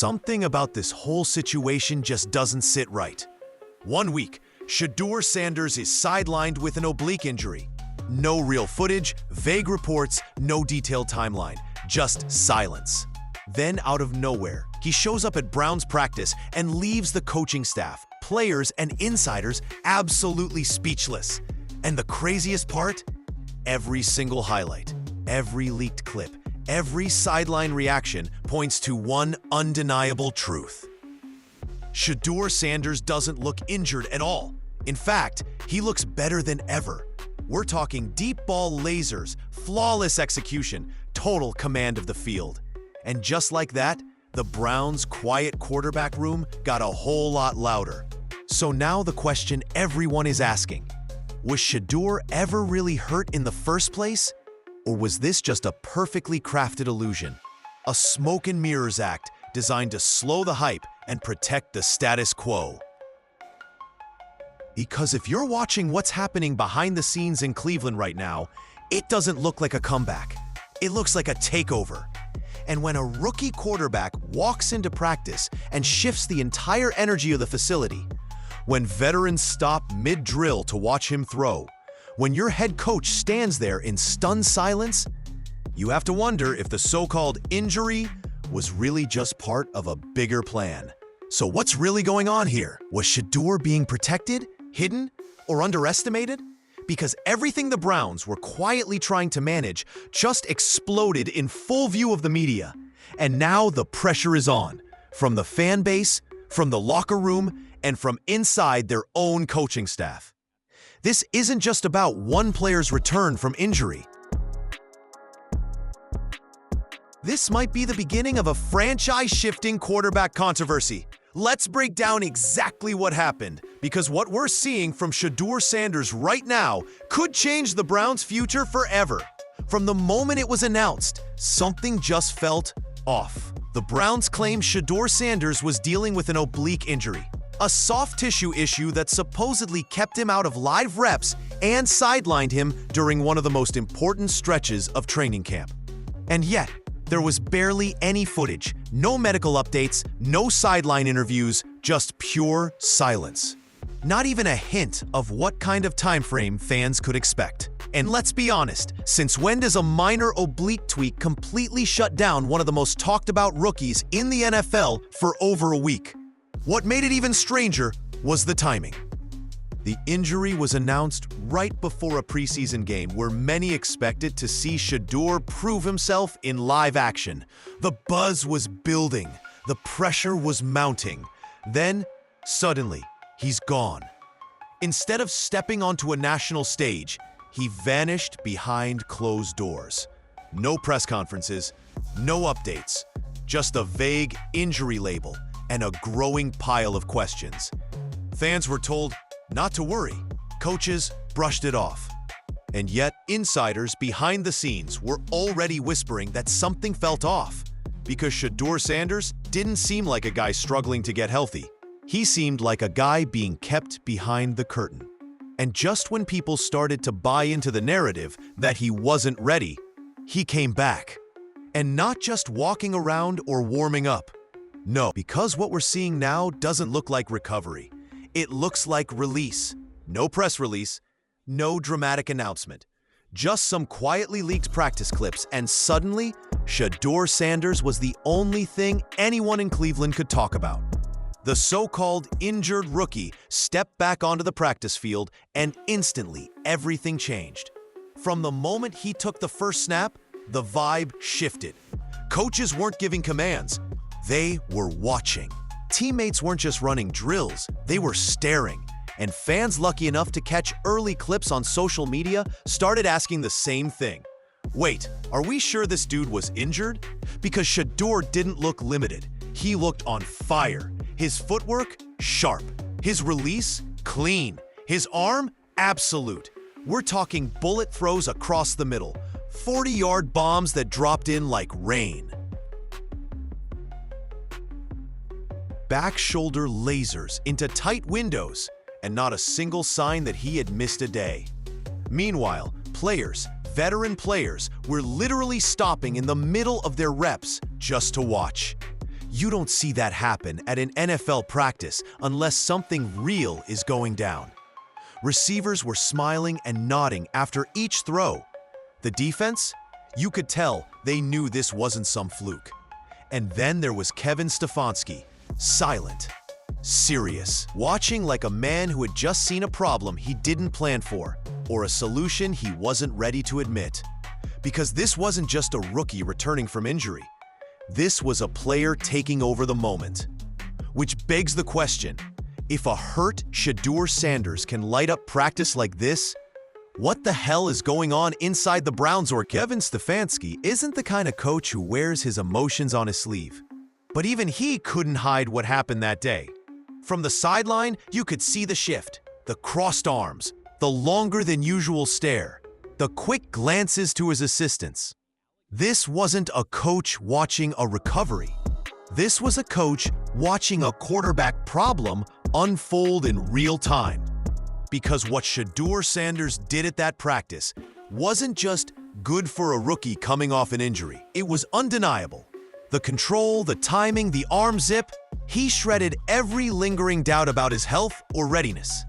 Something about this whole situation just doesn't sit right. 1 week, Shedeur Sanders is sidelined with an oblique injury. No real footage, vague reports, no detailed timeline, just silence. Then, out of nowhere, he shows up at Brown's practice and leaves the coaching staff, players, and insiders absolutely speechless. And the craziest part? Every single highlight, every leaked clip, every sideline reaction points to one undeniable truth. Shedeur Sanders doesn't look injured at all. In fact, he looks better than ever. We're talking deep ball lasers, flawless execution, total command of the field. And just like that, the Browns' quiet quarterback room got a whole lot louder. So now the question everyone is asking, was Shedeur ever really hurt in the first place? Or was this just a perfectly crafted illusion? A smoke and mirrors act designed to slow the hype and protect the status quo. Because if you're watching what's happening behind the scenes in Cleveland right now, it doesn't look like a comeback. It looks like a takeover. And when a rookie quarterback walks into practice and shifts the entire energy of the facility, when veterans stop mid-drill to watch him throw, when your head coach stands there in stunned silence, you have to wonder if the so-called injury was really just part of a bigger plan. So what's really going on here? Was Shedeur being protected, hidden, or underestimated? Because everything the Browns were quietly trying to manage just exploded in full view of the media. And now the pressure is on, from the fan base, from the locker room, and from inside their own coaching staff. This isn't just about one player's return from injury. This might be the beginning of a franchise-shifting quarterback controversy. Let's break down exactly what happened, because what we're seeing from Shedeur Sanders right now could change the Browns' future forever. From the moment it was announced, something just felt off. The Browns claim Shedeur Sanders was dealing with an oblique injury, a soft tissue issue that supposedly kept him out of live reps and sidelined him during one of the most important stretches of training camp. And yet, there was barely any footage, no medical updates, no sideline interviews, just pure silence. Not even a hint of what kind of time frame fans could expect. And let's be honest, since when does a minor oblique tweak completely shut down one of the most talked about rookies in the NFL for over a week? What made it even stranger was the timing. The injury was announced right before a preseason game where many expected to see Shedeur prove himself in live action. The buzz was building, the pressure was mounting. Then, suddenly, he's gone. Instead of stepping onto a national stage, he vanished behind closed doors. No press conferences, no updates, just a vague injury label and a growing pile of questions. Fans were told not to worry. Coaches brushed it off. And yet, insiders behind the scenes were already whispering that something felt off, because Shedeur Sanders didn't seem like a guy struggling to get healthy. He seemed like a guy being kept behind the curtain. And just when people started to buy into the narrative that he wasn't ready, he came back. And not just walking around or warming up. No, because what we're seeing now doesn't look like recovery. It looks like release. No press release, no dramatic announcement. Just some quietly leaked practice clips, and suddenly, Shedeur Sanders was the only thing anyone in Cleveland could talk about. The so-called injured rookie stepped back onto the practice field, and instantly, everything changed. From the moment he took the first snap, the vibe shifted. Coaches weren't giving commands. They were watching. Teammates weren't just running drills, they were staring. And fans lucky enough to catch early clips on social media started asking the same thing. Wait, are we sure this dude was injured? Because Shedeur didn't look limited. He looked on fire. His footwork, sharp. His release, clean. His arm, absolute. We're talking bullet throws across the middle. 40-yard bombs that dropped in like rain. Back shoulder lasers into tight windows, and not a single sign that he had missed a day. Meanwhile, players, veteran players, were literally stopping in the middle of their reps just to watch. You don't see that happen at an NFL practice unless something real is going down. Receivers were smiling and nodding after each throw. The defense? You could tell they knew this wasn't some fluke. And then there was Kevin Stefanski, silent, serious, watching like a man who had just seen a problem he didn't plan for, or a solution he wasn't ready to admit. Because this wasn't just a rookie returning from injury. This was a player taking over the moment. Which begs the question, if a hurt Shedeur Sanders can light up practice like this, what the hell is going on inside the Browns? Or Kevin Stefanski isn't the kind of coach who wears his emotions on his sleeve. But even he couldn't hide what happened that day. From the sideline, you could see the shift, the crossed arms, the longer than usual stare, the quick glances to his assistants. This wasn't a coach watching a recovery. This was a coach watching a quarterback problem unfold in real time. Because what Shedeur Sanders did at that practice wasn't just good for a rookie coming off an injury. It was undeniable. The control, the timing, the arm zip, he shredded every lingering doubt about his health or readiness.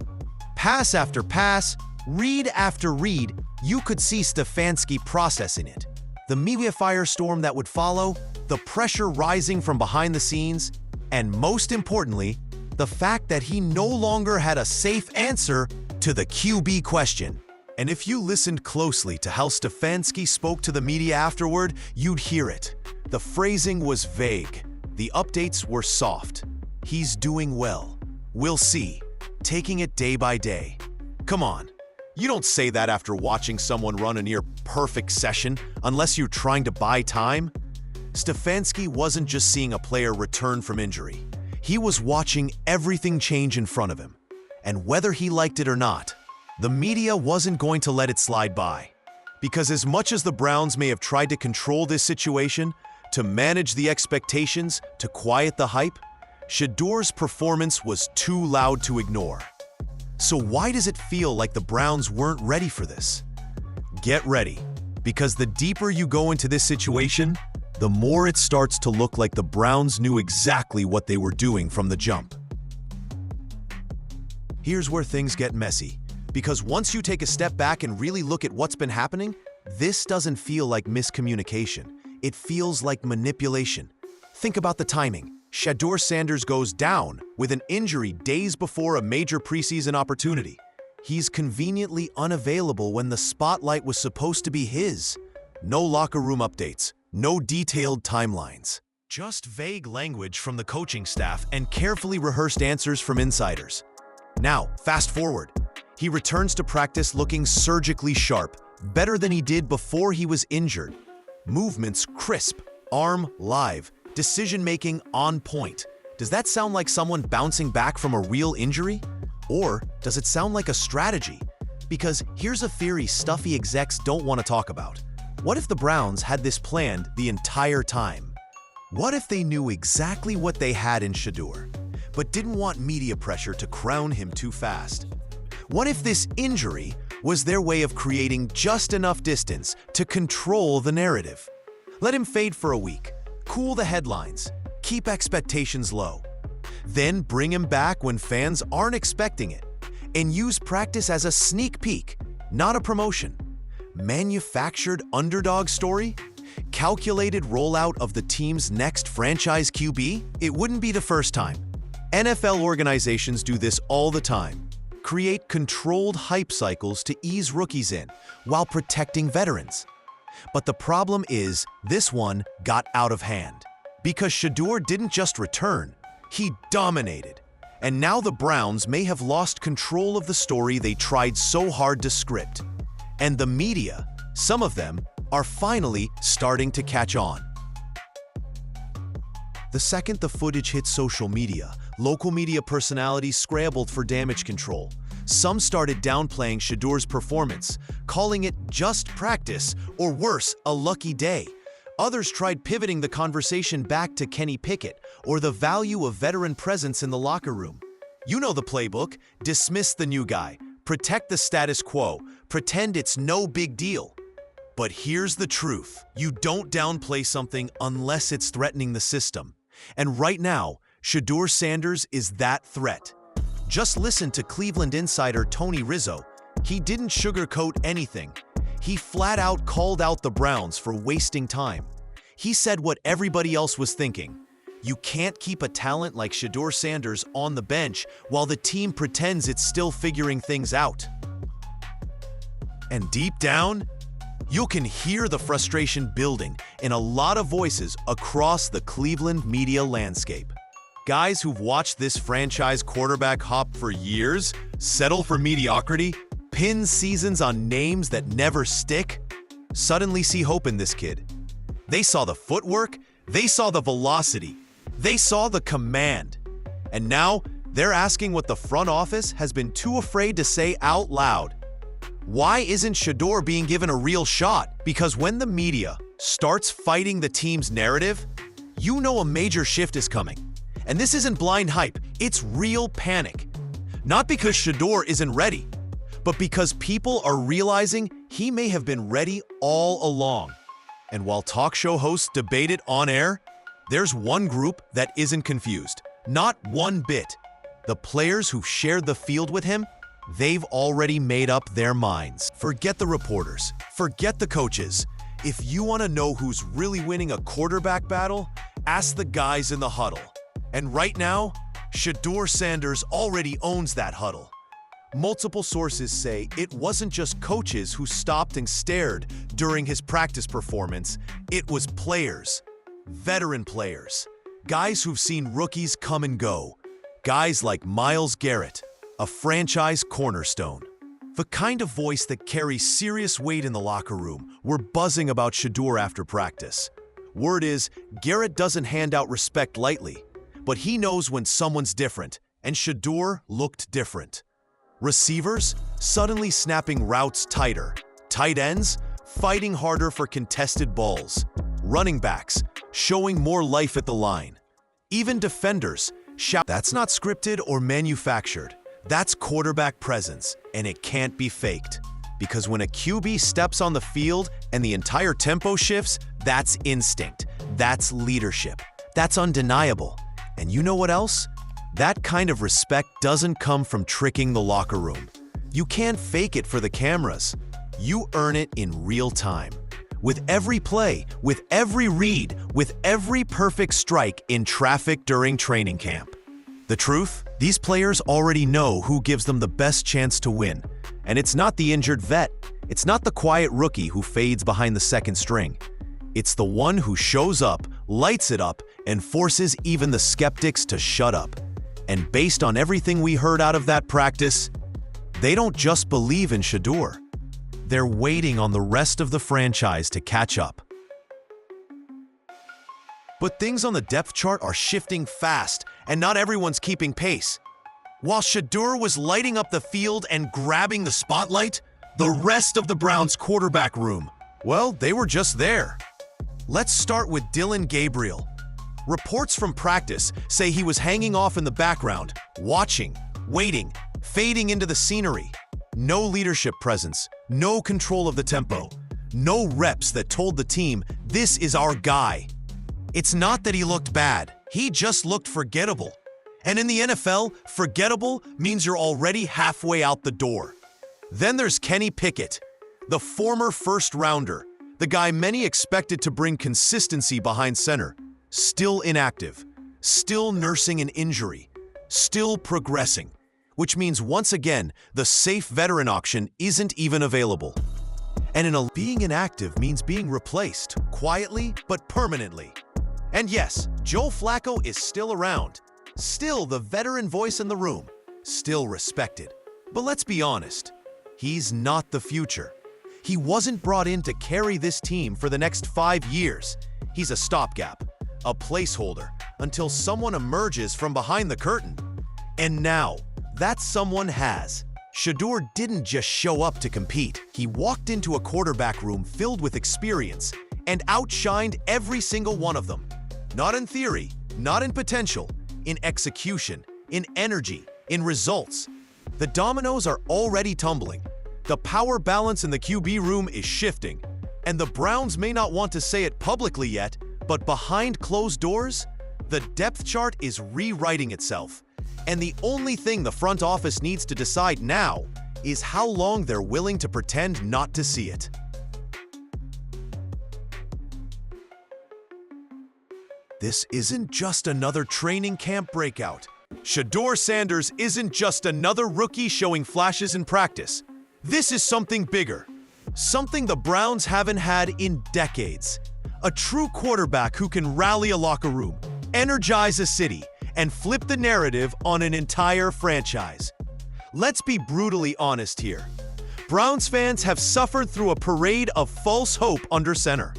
Pass after pass, read after read, you could see Stefanski processing it. The media firestorm that would follow, the pressure rising from behind the scenes, and most importantly, the fact that he no longer had a safe answer to the QB question. And if you listened closely to how Stefanski spoke to the media afterward, you'd hear it. The phrasing was vague. The updates were soft. He's doing well. We'll see. Taking it day by day. Come on. You don't say that after watching someone run a near-perfect session unless you're trying to buy time. Stefanski wasn't just seeing a player return from injury. He was watching everything change in front of him. And whether he liked it or not, the media wasn't going to let it slide by. Because as much as the Browns may have tried to control this situation, to manage the expectations, to quiet the hype, Shedeur's performance was too loud to ignore. So why does it feel like the Browns weren't ready for this? Get ready, because the deeper you go into this situation, the more it starts to look like the Browns knew exactly what they were doing from the jump. Here's where things get messy, because once you take a step back and really look at what's been happening, this doesn't feel like miscommunication. It feels like manipulation. Think about the timing. Shedeur Sanders goes down with an injury days before a major preseason opportunity. He's conveniently unavailable when the spotlight was supposed to be his. No locker room updates, no detailed timelines. Just vague language from the coaching staff and carefully rehearsed answers from insiders. Now, fast forward. He returns to practice looking surgically sharp, better than he did before he was injured. Movements crisp, arm live, decision-making on point. Does that sound like someone bouncing back from a real injury? Or does it sound like a strategy? Because here's a theory stuffy execs don't want to talk about. What if the Browns had this planned the entire time? What if they knew exactly what they had in Shedeur, but didn't want media pressure to crown him too fast? What if this injury was their way of creating just enough distance to control the narrative? Let him fade for a week, cool the headlines, keep expectations low. Then bring him back when fans aren't expecting it, and use practice as a sneak peek, not a promotion. Manufactured underdog story? Calculated rollout of the team's next franchise QB? It wouldn't be the first time. NFL organizations do this all the time. Create controlled hype cycles to ease rookies in while protecting veterans. But the problem is, this one got out of hand. Because Shedeur didn't just return, he dominated. And now the Browns may have lost control of the story they tried so hard to script. And the media, some of them, are finally starting to catch on. The second the footage hit social media, local media personalities scrambled for damage control. Some started downplaying Shedeur's performance, calling it just practice, or worse, a lucky day. Others tried pivoting the conversation back to Kenny Pickett or the value of veteran presence in the locker room. You know the playbook: dismiss the new guy, protect the status quo, pretend it's no big deal. But here's the truth: you don't downplay something unless it's threatening the system. And right now, Shedeur Sanders is that threat. Just listen to Cleveland insider Tony Rizzo. He didn't sugarcoat anything. He flat out called out the Browns for wasting time. He said what everybody else was thinking. You can't keep a talent like Shedeur Sanders on the bench while the team pretends it's still figuring things out. And deep down, you can hear the frustration building in a lot of voices across the Cleveland media landscape. Guys who've watched this franchise quarterback hop for years, settle for mediocrity, pin seasons on names that never stick, suddenly see hope in this kid. They saw the footwork, they saw the velocity, they saw the command. And now they're asking what the front office has been too afraid to say out loud. Why isn't Shedeur being given a real shot? Because when the media starts fighting the team's narrative, you know a major shift is coming. And this isn't blind hype, it's real panic. Not because Shedeur isn't ready, but because people are realizing he may have been ready all along. And while talk show hosts debate it on air, there's one group that isn't confused. Not one bit. The players who've shared the field with him, they've already made up their minds. Forget the reporters. Forget the coaches. If you want to know who's really winning a quarterback battle, ask the guys in the huddle. And right now, Shedeur Sanders already owns that huddle. Multiple sources say it wasn't just coaches who stopped and stared during his practice performance. It was players, veteran players, guys who've seen rookies come and go, guys like Myles Garrett, a franchise cornerstone. The kind of voice that carries serious weight in the locker room were buzzing about Shedeur after practice. Word is, Garrett doesn't hand out respect lightly, but he knows when someone's different, and Shedeur looked different. Receivers suddenly snapping routes tighter, tight ends fighting harder for contested balls, running backs showing more life at the line. Even defenders shout. That's not scripted or manufactured. That's quarterback presence, and it can't be faked. Because when a QB steps on the field and the entire tempo shifts, that's instinct. That's leadership. That's undeniable. And you know what else? That kind of respect doesn't come from tricking the locker room. You can't fake it for the cameras. You earn it in real time. With every play, with every read, with every perfect strike in traffic during training camp. The truth? These players already know who gives them the best chance to win. And it's not the injured vet. It's not the quiet rookie who fades behind the second string. It's the one who shows up, lights it up, and forces even the skeptics to shut up. And based on everything we heard out of that practice, they don't just believe in Shedeur. They're waiting on the rest of the franchise to catch up. But things on the depth chart are shifting fast, and not everyone's keeping pace. While Shedeur was lighting up the field and grabbing the spotlight, the rest of the Browns' quarterback room, well, they were just there. Let's start with Dillon Gabriel. Reports from practice say he was hanging off in the background, watching, waiting, fading into the scenery. No leadership presence, no control of the tempo, no reps that told the team, this is our guy. It's not that he looked bad, he just looked forgettable. And in the NFL, forgettable means you're already halfway out the door. Then there's Kenny Pickett, the former first-rounder, the guy many expected to bring consistency behind center. Still inactive, still nursing an injury, still progressing, which means once again, the safe veteran auction isn't even available. And being inactive means being replaced, quietly but permanently. And yes, Joe Flacco is still around, still the veteran voice in the room, still respected. But let's be honest, he's not the future. He wasn't brought in to carry this team for the next 5 years. He's a stopgap, a placeholder, until someone emerges from behind the curtain. And now, that someone has. Shedeur didn't just show up to compete. He walked into a quarterback room filled with experience and outshined every single one of them. Not in theory, not in potential, in execution, in energy, in results. The dominoes are already tumbling. The power balance in the QB room is shifting, and the Browns may not want to say it publicly yet, but behind closed doors, The depth chart is rewriting itself, and the only thing the front office needs to decide now is how long they're willing to pretend not to see it. This isn't just another training camp breakout. Shedeur Sanders isn't just another rookie showing flashes in practice. This is something bigger, something the Browns haven't had in decades. A true quarterback who can rally a locker room, energize a city, and flip the narrative on an entire franchise. Let's be brutally honest here. Browns fans have suffered through a parade of false hope under center.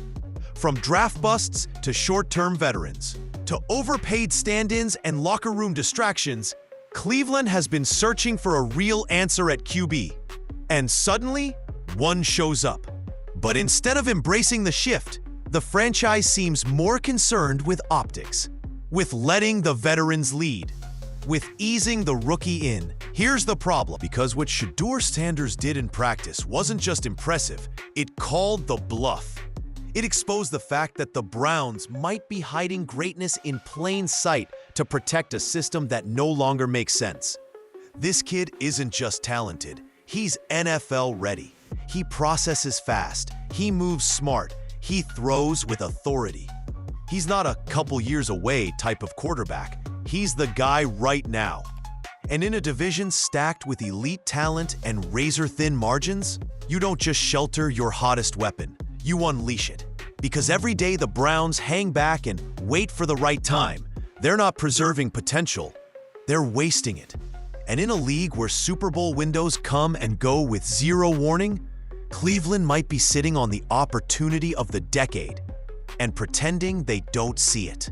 From draft busts to short-term veterans, to overpaid stand-ins and locker room distractions, Cleveland has been searching for a real answer at QB. And suddenly, one shows up. But instead of embracing the shift, the franchise seems more concerned with optics, with letting the veterans lead, with easing the rookie in. Here's the problem, because what Shedeur Sanders did in practice wasn't just impressive, it called the bluff. It exposed the fact that the Browns might be hiding greatness in plain sight to protect a system that no longer makes sense. This kid isn't just talented, he's NFL ready. He processes fast, he moves smart, he throws with authority. He's not a couple years away type of quarterback, he's the guy right now. And in a division stacked with elite talent and razor-thin margins, you don't just shelter your hottest weapon, you unleash it. Because every day the Browns hang back and wait for the right time, they're not preserving potential, they're wasting it. And in a league where Super Bowl windows come and go with zero warning, Cleveland might be sitting on the opportunity of the decade and pretending they don't see it.